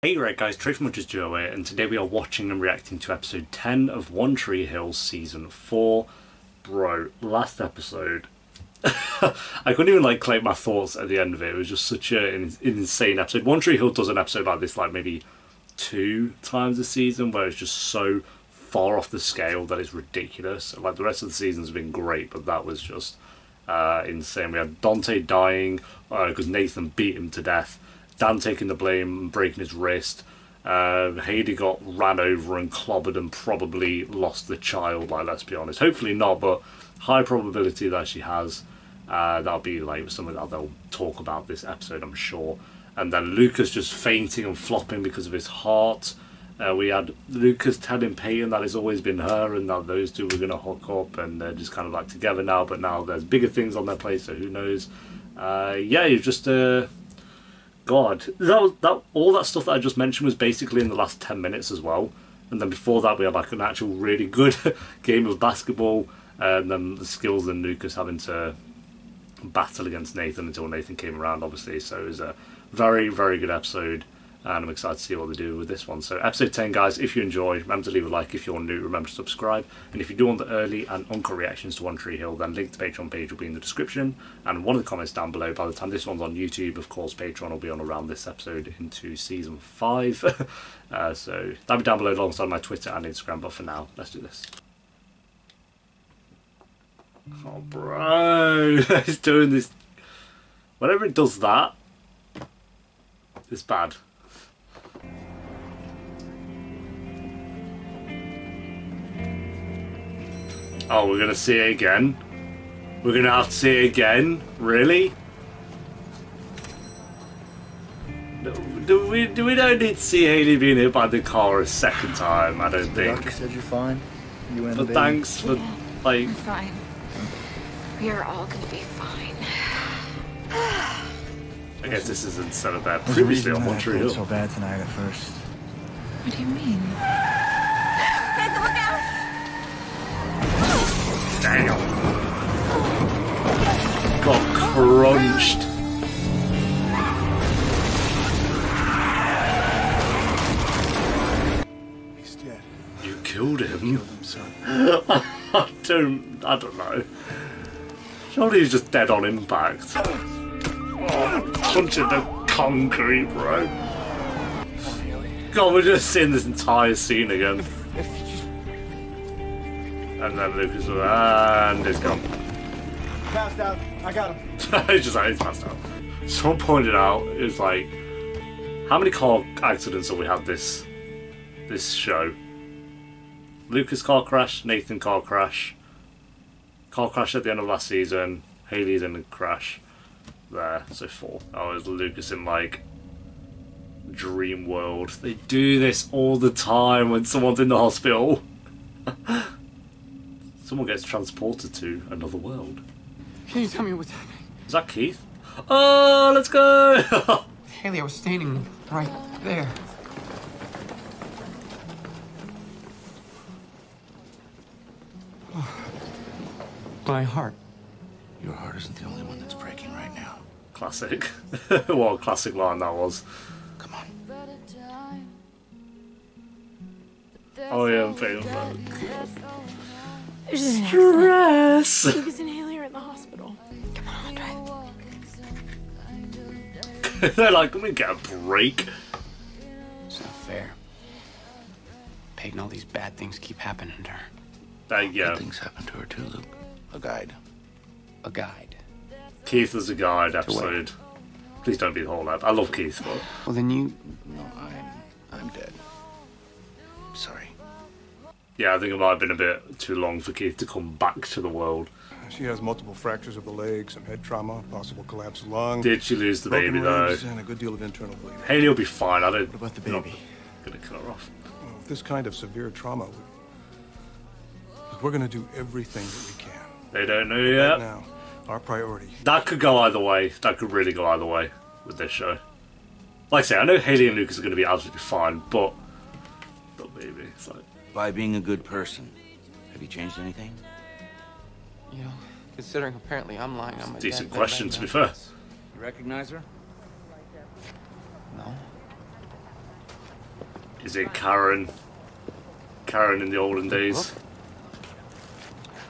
Hey right guys, Trophy Munchers Joe here, and today we are watching and reacting to episode 10 of One Tree Hill season 4. Bro, last episode, I couldn't even collect my thoughts at the end of it. It was just such an insane episode. One Tree Hill does an episode like this maybe 2 times a season, where it's just so far off the scale that it's ridiculous. The rest of the season's been great, but that was just insane. We had Dante dying because Nathan beat him to death. Dan taking the blame and breaking his wrist. Hayley got ran over and clobbered and probably lost the child, let's be honest. Hopefully not, but high probability that she has. That'll be something that they'll talk about this episode, I'm sure. And then Lucas just fainting and flopping because of his heart. We had Lucas telling Peyton that it's always been her and that those two were going to hook up and they're just kind of together now, but now there's bigger things on their plate, so who knows. Yeah, you've just... God, that all that stuff that I just mentioned was basically in the last 10 minutes as well. And then before that we had an actual really good game of basketball, and then the skills and Lucas having to battle against Nathan until Nathan came around, obviously. So it was a very, very good episode, and I'm excited to see what they do with this one. So episode 10, guys, if you enjoy, remember to leave a like. If you're new, remember to subscribe. And if you do want the early and uncut reactions to One Tree Hill, then link to the Patreon page will be in the description and one of the comments down below. By the time this one's on YouTube, of course, Patreon will be on around this episode into season 5. So that'll be down below alongside my Twitter and Instagram. But for now, let's do this. Oh, bro, it's doing this. Whenever it does that, it's bad. Oh, we're gonna see it again? We're gonna have to see it again? Really? We don't need to see Hayley being hit by the car a second time, I don't think. Doctor said you're fine. You and but baby. Thanks for, I'm fine. We are all gonna be fine. I guess this is instead of that previously on One Tree Hill. So bad tonight at first. What do you mean? Nathan, look out! Damn. Got crunched. He's dead. You killed him? Killed him, son. I don't know. Surely he's just dead on impact. Oh, punching the concrete, bro. God, we're just seeing this entire scene again. And then Lucas was, and he's gone. Passed out. I got him. He's passed out. Someone pointed out, it was how many car accidents have we had this show? Lucas car crash, Nathan car crash at the end of last season, Hayley's in a crash there, so 4. Oh, it was Lucas in Dream World. They do this all the time when someone's in the hospital. Someone gets transported to another world. Can you tell me what's happening? Is that Keith? Oh, let's go! Hayley, I was standing right there. My heart. Your heart isn't the only one that's breaking right now. Classic. What a classic line that was. Come on. Oh yeah, I'm feeling that. There's an Stress! Lucas and Hayley are in the hospital. Come on, I'll drive. They're like, let me get a break. It's not fair. Peyton, all these bad things keep happening to her. Yeah. Good things happen to her too, Luke. A guide. A guide. Keith was a guide episode. Please don't be the whole app. I love Keith, but... Well, then you... No, I'm dead. Sorry. Yeah, I think it might have been a bit too long for Keith to come back to the world. She has multiple fractures of the leg, some head trauma, possible collapse of lung. Did she lose the baby, though? And a good deal of internal bleeding. Hayley will be fine. I don't... What about the I'm not baby? gonna kill her off. Well, with this kind of severe trauma, we're going to do everything that we can. They don't know Right yet. now, our priority. That could go either way. That could really go either way with this show. Like I say, I know Hayley and Lucas are going to be absolutely fine, but... the baby, it's By being a good person, have you changed anything? You know, considering apparently I'm lying on my Decent deathbed question, right to now. be fair. You recognize her? No. Is it Karen? Karen in the olden days?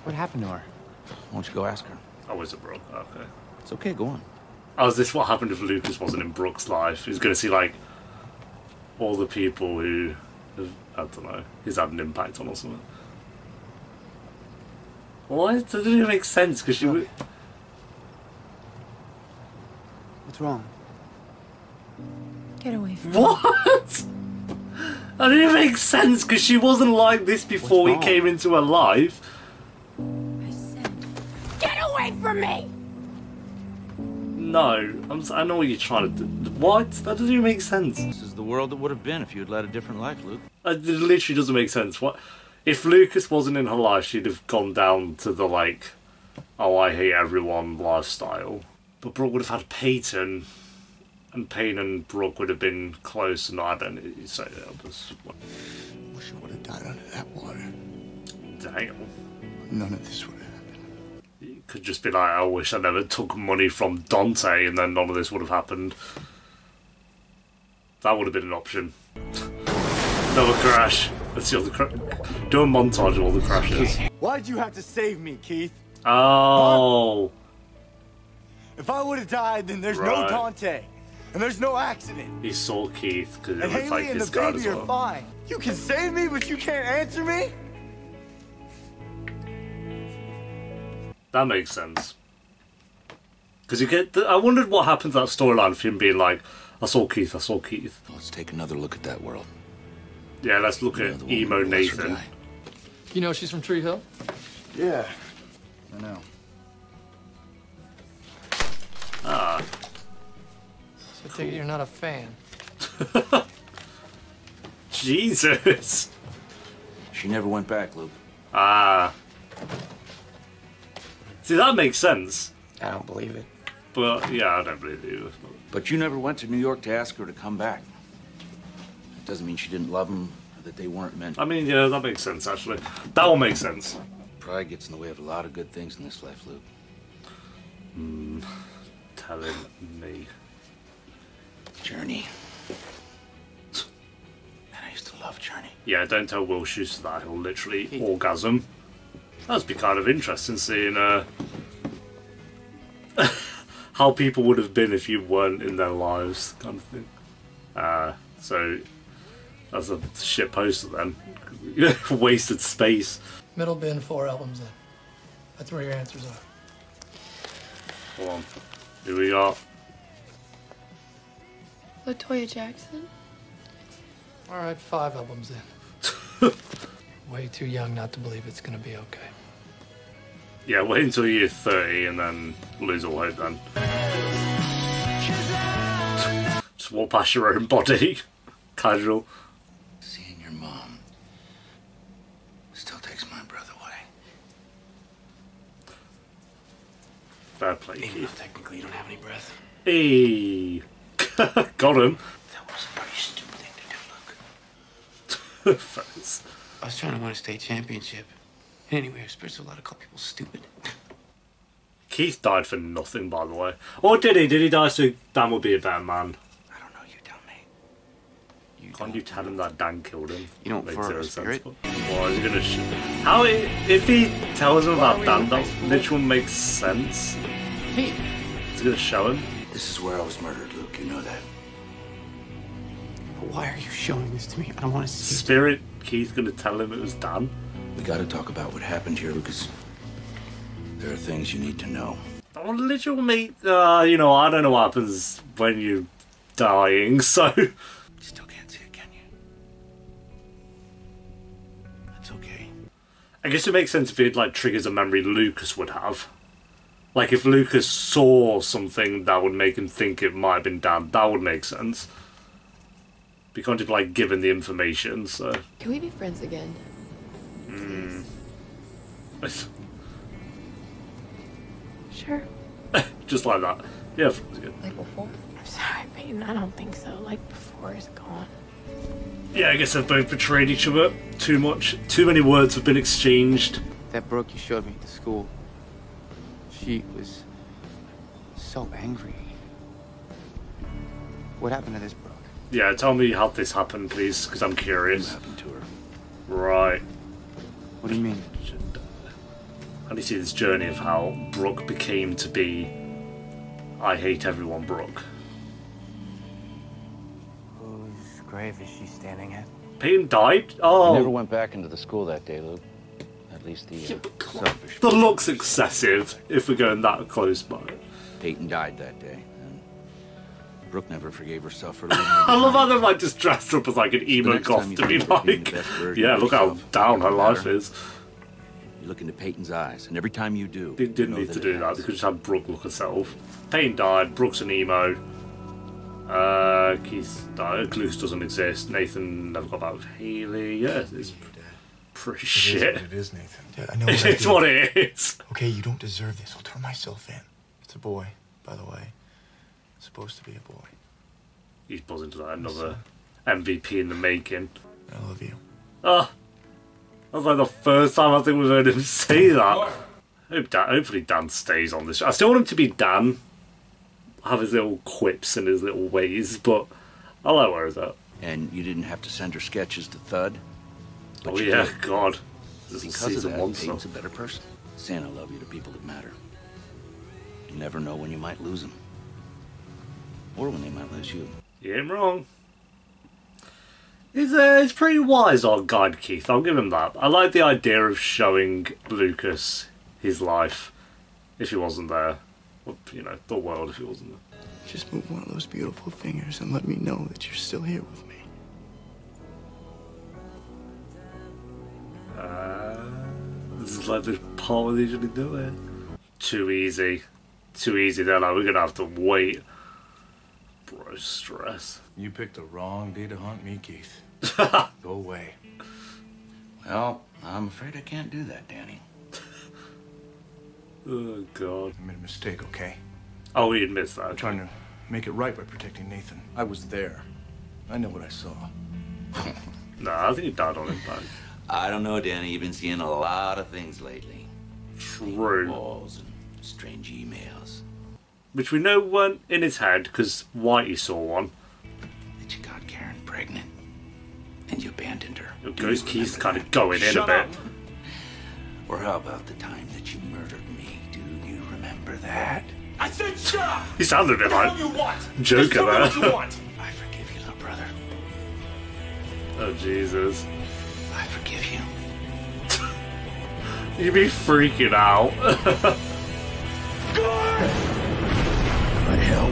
What happened to her? Why don't you go ask her? Oh, was it Brooke? Okay. It's okay, go on. Oh, is this what happened if Lucas wasn't in Brooke's life? He's going to see, like, all the people who, I don't know, he's had an impact on or something. Why? That doesn't even make sense, because she would... What's wrong? Get away from me. What? That didn't make sense, because she wasn't like this before he came into her life. I said, Get away from me! No, I know what you're trying to do. What? That doesn't even make sense. This is the world that would have been if you had led a different life, Luke. It literally doesn't make sense. What? If Lucas wasn't in her life, she'd have gone down to the, like, oh, I hate everyone lifestyle. But Brooke would have had Peyton, and Payne and Brooke would have been close and not identity. So, yeah, this... Wish I would have died under that water. Damn. None of this would have happened. It could just be like, I wish I never took money from Dante, and then none of this would have happened. That would have been an option. Another crash. Let's see all the do a montage of all the crashes. Why'd you have to save me, Keith? Oh. If I would have died, then there's no Right. Dante. And there's no accident. He saw Keith because it And was like Haley and his the guy baby as are well. fine. You can save me, but you can't answer me? That makes sense. Because you get. I wondered what happened to that storyline of him being like, I saw Keith, I saw Keith. Let's take another look at that world. Yeah, let's look You know, at the woman emo who was her Nathan. guy. You know she's from Tree Hill? Yeah. I know. Ah. So I take it you're not a fan. Jesus. She never went back, Luke. Ah. See, that makes sense. I don't believe it. But, yeah, I don't believe you. But you never went to New York to ask her to come back. It doesn't mean she didn't love him or that they weren't meant. I mean, yeah, that makes sense, actually. That will make sense. Pride gets in the way of a lot of good things in this life, Luke. Telling me. Journey. Man, I used to love Journey. Yeah, don't tell Will Schuster that. He'll literally orgasm. That'd be kind of interesting seeing how people would have been if you weren't in their lives, kind of thing. So that's a shit poster then. Wasted space. Middle bin, 4 albums in. That's where your answers are. Hold on. Here we are. LaToya Jackson? All right, 5 albums in. Way too young not to believe it's gonna be okay. Yeah, wait until you're 30 and then lose all hope then. Just walk past your own body. Casual. Seeing your mom still takes my breath away. Fair play, Even though Keith. technically you don't have any breath. Hey. Got him. That was a pretty stupid thing to do, Luke. Thanks. I was trying to win a state championship. And anyway, I was a lot of call people stupid. Keith died for nothing, by the way. Or did he? Did he die so Dan would be a better man? I don't know, you tell me. Can't you tell him that Dan killed him? You don't Makes for zero a sense, spirit? but- Well, he's gonna how if he tells him about Dan, that literally makes sense. Hey, He's gonna show him. This is where I was murdered, Luke. You know that. but why are you showing this to me? I don't want to see it. Spirit Keith gonna tell him it was Dan. We gotta talk about what happened here, Lucas. There are things you need to know. Oh, literal mate. You know, I don't know what happens when you're dying, so You still can't see it, can you? That's okay. I guess it makes sense if it like triggers a memory Lucas would have. Like if Lucas saw something that would make him think it might have been Dan, that would make sense. But you can't just like give him the information, so Can we be friends again? Sure. just like that. Yeah. Like before? I'm sorry, Peyton. I don't think so. Like before is gone. Yeah, I guess they've both betrayed each other too much. Too many words have been exchanged. That Brooke you showed me at the school, she was so angry. What happened to this Brooke? Yeah, tell me how this happened, please, because I'm What curious. happened to her? Right. What do you mean? And you see this journey of how Brooke became to be I hate everyone Brooke. Whose grave is she standing at? Peyton died? I never Oh, went back into the school that day, Luke. At least the selfish. the look's excessive if we're going that close by it. Peyton died that day, and Brooke never forgave herself for leaving her I love how behind. they've like just dressed her up as like an emo next time goth you to be think about being like, the best version yeah, of look how yourself, down her no life matter. is. You look into Peyton's eyes, and every time you do, They didn't you know need to it do that. has. They could just have Brooke look herself. Payne died. Brooke's an emo. Keith died. Clues doesn't exist. Nathan never got back with Haley. Yeah, it's pretty shit. It is, Nathan. Dad, I know what I It's did. what it is. Okay, you don't deserve this. I'll turn myself in. It's a boy, by the way. It's supposed to be a boy. He's buzzing to that. Another MVP in the making. I love you. Ah, that was like the first time I think we've heard him say that. Hopefully Dan stays on this show. I still want him to be Dan. Have his little quips and his little ways, but I like where he's at. And you didn't have to send her sketches to Thud. But Oh you yeah, did. God. This is Because of season that, one Peyton's stuff. a better person. Saying I love you to people that matter. You never know when you might lose them. Or when they might lose you. You ain't wrong. He's pretty wise, our guide Keith. I'll give him that. I like the idea of showing Lucas his life if he wasn't there. Or, you know, the world if he wasn't there. Just move one of those beautiful fingers and let me know that you're still here with me. This is like the part where they usually do it. Too easy. Too easy. They're like, we're gonna have to wait. Bro, stress. You picked the wrong day to hunt me, Keith. Go away. Well, I'm afraid I can't do that, Danny. Oh, God. I made a mistake, okay? Oh, he admits that. I'm trying to make it right by protecting Nathan. I was there. I know what I saw. Nah, I think he died on impact. I don't know, Danny. You've been seeing a lot of things lately. True. Walls and strange emails. Which we know weren't in his head, because Whitey saw one. That you got Karen pregnant. And you abandoned her. Ghost Keith's kind of going in a bit. Or how about the time that you murdered me? Do you remember that? I said shut up! He sounded a bit like you want? Joker Tell me what there. you want. I forgive you, little brother. Oh, Jesus. I forgive you. You'd be freaking out. But hell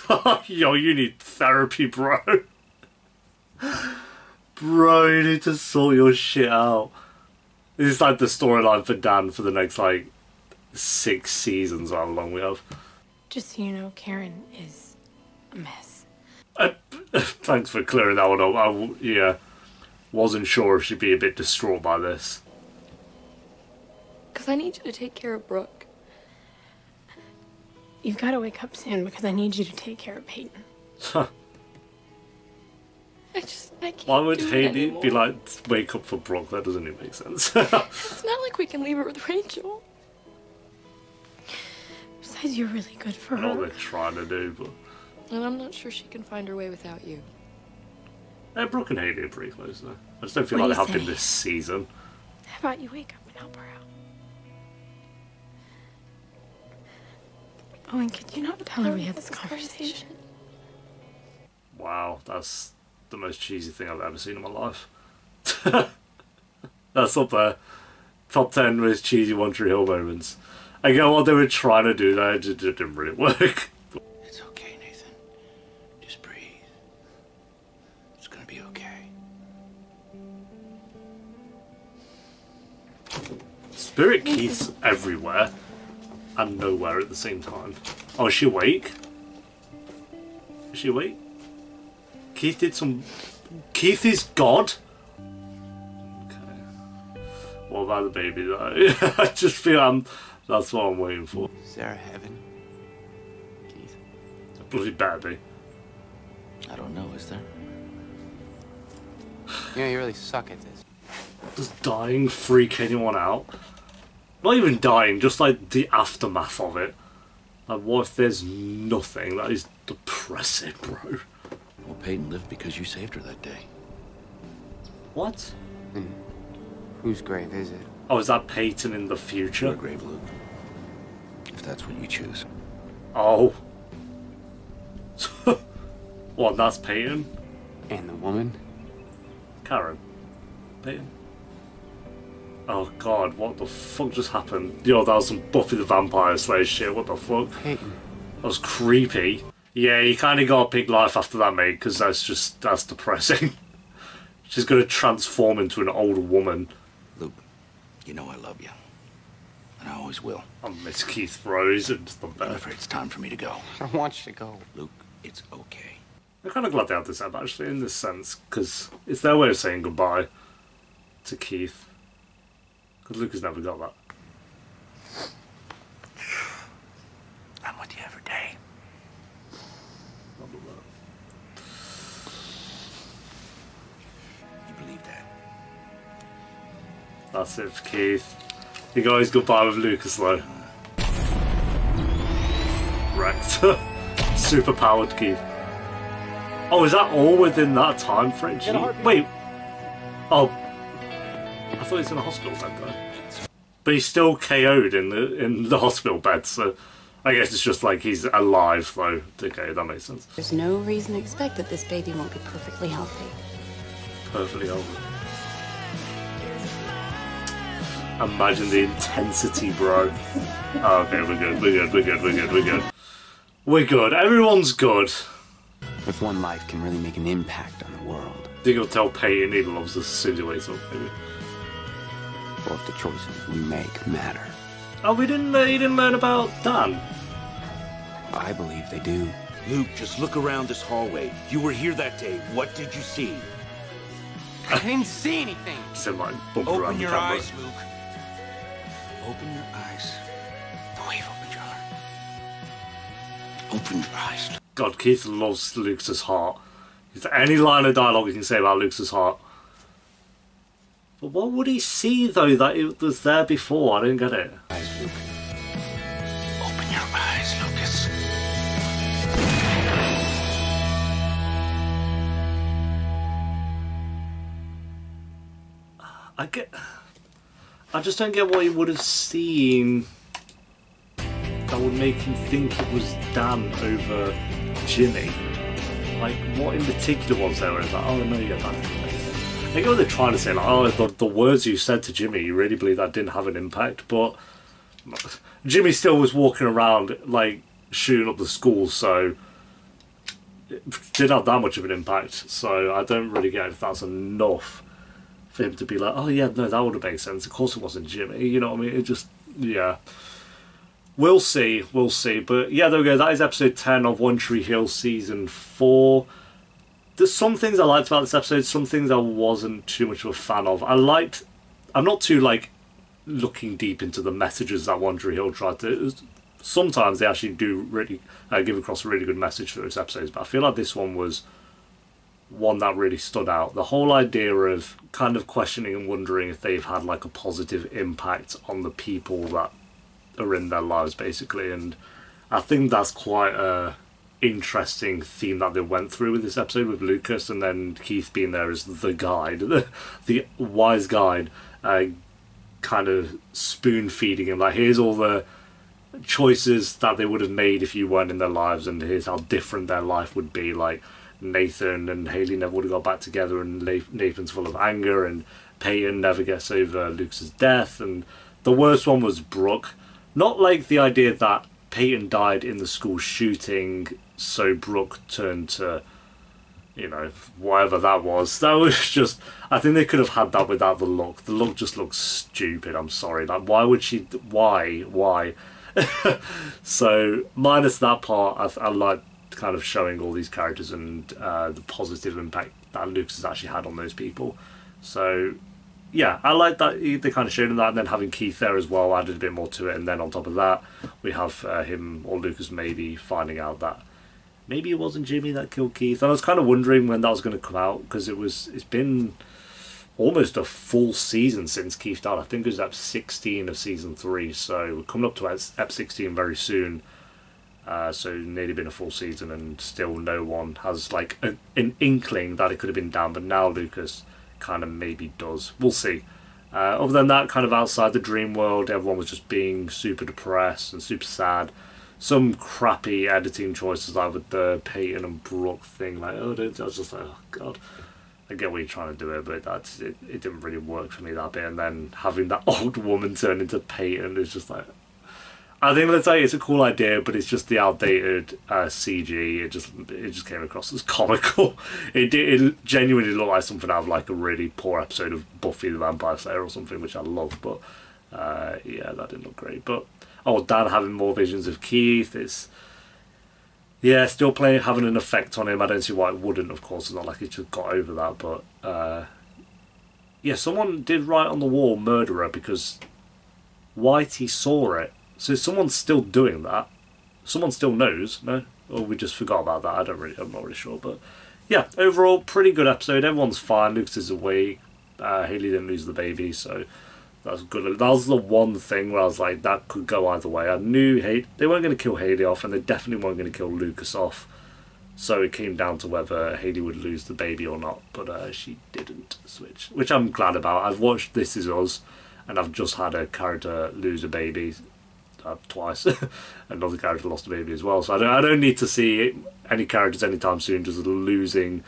won't. Yo, you need therapy, bro. Bro, you need to sort your shit out. This is like the storyline for Dan for the next, like, 6 seasons, or how long we have. Just so you know, Karen is a mess. Thanks for clearing that one up. Yeah, wasn't sure if she'd be a bit distraught by this. Because I need you to take care of Brooke. You've got to wake up soon because I need you to take care of Peyton. I can't Why would do it Haley anymore. be like, wake up for Brooke? That doesn't even make sense. It's not like we can leave her with Rachel. Besides, you're really good for I know what her. they're trying to do, but... And I'm not sure she can find her way without you. Brooke and Haley are pretty close, though. I just don't feel What like do they you have been say? this season. How about you wake up and help her out? Oh, and could you not tell her we had this conversation? Wow, that's the most cheesy thing I've ever seen in my life. That's up there. Top 10 most cheesy One Tree Hill moments. I get what they were trying to do there, it just didn't really work. It's okay, Nathan. Just breathe. It's gonna be okay. Spirit Keith's everywhere and nowhere at the same time. Oh, is she awake? Is she awake? Keith did some... Keith is God? Okay. What about the baby though? I just feel that's what I'm waiting for. Is there a heaven? Keith? Bloody baby. I don't know, is there? You know, you really suck at this. Does dying freak anyone out? Not even dying, just like the aftermath of it. Like, what if there's nothing? That is depressing, bro. Peyton lived because you saved her that day. What? Whose grave is it? Oh, is that Peyton in the future? Your grave, Luke. If that's what you choose. Oh. What, that's Peyton? And the woman? Karen? Peyton? Oh god, what the fuck just happened? Yo, that was some Buffy the Vampire Slayer shit, what the fuck? Peyton. That was creepy. Yeah, you kind of got a big life after that, mate, because that's depressing. She's going to transform into an older woman. Luke, you know I love you. And I always will. I miss Keith Rose and the I'm best. afraid it's time for me to go. I don't want you to go. Luke, it's okay. I'm kind of glad they had this up, actually, in this sense, because it's their way of saying goodbye to Keith. Because Luke has never got that. I'm with you every day. You believe that? That's it for Keith. You guys goodbye with Lucas, though. Wrecked. Super powered Keith. Oh, is that all within that time frame? Wait. Oh. I thought he was in a hospital bed, though. But he's still KO'd in the hospital bed, so I guess it's just like he's alive, though. Okay, that makes sense. There's no reason to expect that this baby won't be perfectly healthy. Perfectly healthy. Imagine the intensity, bro. Oh, okay, we're good, we're good, we're good, we're good, we're good. We're good, everyone's good. If one life can really make an impact on the world. I think he'll tell Peyton he loves us as soon as he wakes up, maybe. Or if the choices we make matter. Oh, you didn't learn about Dan? I believe they do. Luke, just look around this hallway. You were here that day. What did you see? I didn't see anything. Said like bump around Open the your camera. eyes, Luke. Open your eyes. The way you've opened your heart. Open your eyes. God, Keith loves Lucas's heart. Is there any line of dialogue you can say about Lucas's heart? But what would he see, though, that it was there before? I didn't get it. Eyes, Luke. Open your eyes, Lucas. I just don't get what he would have seen that would make him think it was Dan over Jimmy. Like, what in particular was there? Where it's like, oh no, you're Dan. I get what they're trying to say, like, oh, the words you said to Jimmy, you really believe that didn't have an impact, but Jimmy still was walking around, like, shooting up the school, so it didn't have that much of an impact, so I don't really get if that's enough for him to be like, oh yeah, no, that would have made sense. Of course it wasn't Jimmy, you know what I mean? It just, yeah. We'll see, but yeah, there we go, that is episode 10 of One Tree Hill Season 4. There's some things I liked about this episode, some things I wasn't too much of a fan of. I'm not too, like, looking deep into the messages that One Tree Hill tried to... Sometimes they actually do really give across a really good message for those episodes, but I feel like this one was one that really stood out. The whole idea of kind of questioning and wondering if they've had, like, a positive impact on the people that are in their lives, basically, and I think that's quite a interesting theme that they went through with this episode with Lucas, and then Keith being there as the guide, the wise guide, kind of spoon feeding him, like, here's all the choices that they would have made if you weren't in their lives, and here's how different their life would be. Like, Nathan and Haley never would have got back together, and Nathan's full of anger, and Peyton never gets over Lucas's death, and the worst one was Brooke. Not like the idea that Peyton died in the school shooting, so Brooke turned to, you know, whatever that was. That was just, I think they could have had that without the look. The look just looks stupid, I'm sorry. Like, why would she, why? So, minus that part, I like kind of showing all these characters and the positive impact that Lucas has actually had on those people. So, yeah, I like that they kind of showed him that, and then having Keith there as well added a bit more to it, and then on top of that, we have him or Lucas maybe finding out that maybe it wasn't Jimmy that killed Keith. And I was kind of wondering when that was going to come out, because it's been almost a full season since Keith died. I think it was episode 16 of season 3, so we're coming up to episode 16 very soon. So nearly been a full season and still no one has like an inkling that it could have been Dan, but now Lucas kind of maybe does. We'll see. Other than that, kind of outside the dream world, everyone was just being super depressed and super sad. Some crappy editing choices, like with the Peyton and Brooke thing. Like, I was just like, oh god, I get what you're trying to do it, but it didn't really work for me, that bit. And then having that old woman turn into Peyton is just like, I think, let's say it's a cool idea, but it's just the outdated CG. It just came across as comical. It genuinely looked like something out of like a really poor episode of Buffy the Vampire Slayer or something, which I love. But yeah, that didn't look great. But Dan having more visions of Keith is still having an effect on him. I don't see why it wouldn't. Of course, it's not like he just got over that. But someone did write on the wall "murderer" because Whitey saw it. So someone's still doing that. Someone still knows, no? Or we just forgot about that. I'm not really sure. But yeah, overall, pretty good episode. Everyone's fine. Lucas is awake. Haley didn't lose the baby, so that's good. That was the one thing where I was like, that could go either way. I knew they weren't going to kill Haley off, and they definitely weren't going to kill Lucas off. So it came down to whether Haley would lose the baby or not. But she didn't switch, which I'm glad about. I've watched This Is Us, and I've just had a character lose a baby twice. Another character lost a baby as well, so I don't need to see any characters anytime soon just losing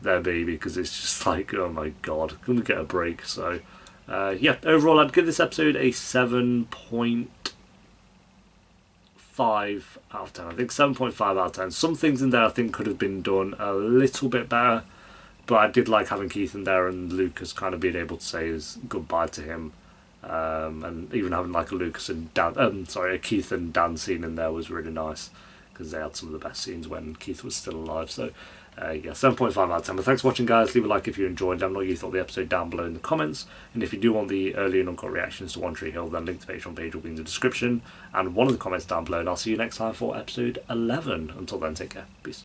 their baby, because it's just like, oh my god, can we get a break? So overall I'd give this episode a 7.5 out of 10. I think 7.5 out of 10. Some things in there I think could have been done a little bit better, but I did like having Keith in there and Lucas kind of being able to say his goodbye to him. And even having like a Keith and Dan scene in there was really nice, because they had some of the best scenes when Keith was still alive. So 7.5 out of 10. But thanks for watching, guys. Leave a like if you enjoyed. Let me know what you thought of the episode down below in the comments. And if you do want the early and uncut reactions to One Tree Hill, then link to the Patreon page will be in the description and one of the comments down below. And I'll see you next time for episode 11. Until then, take care. Peace.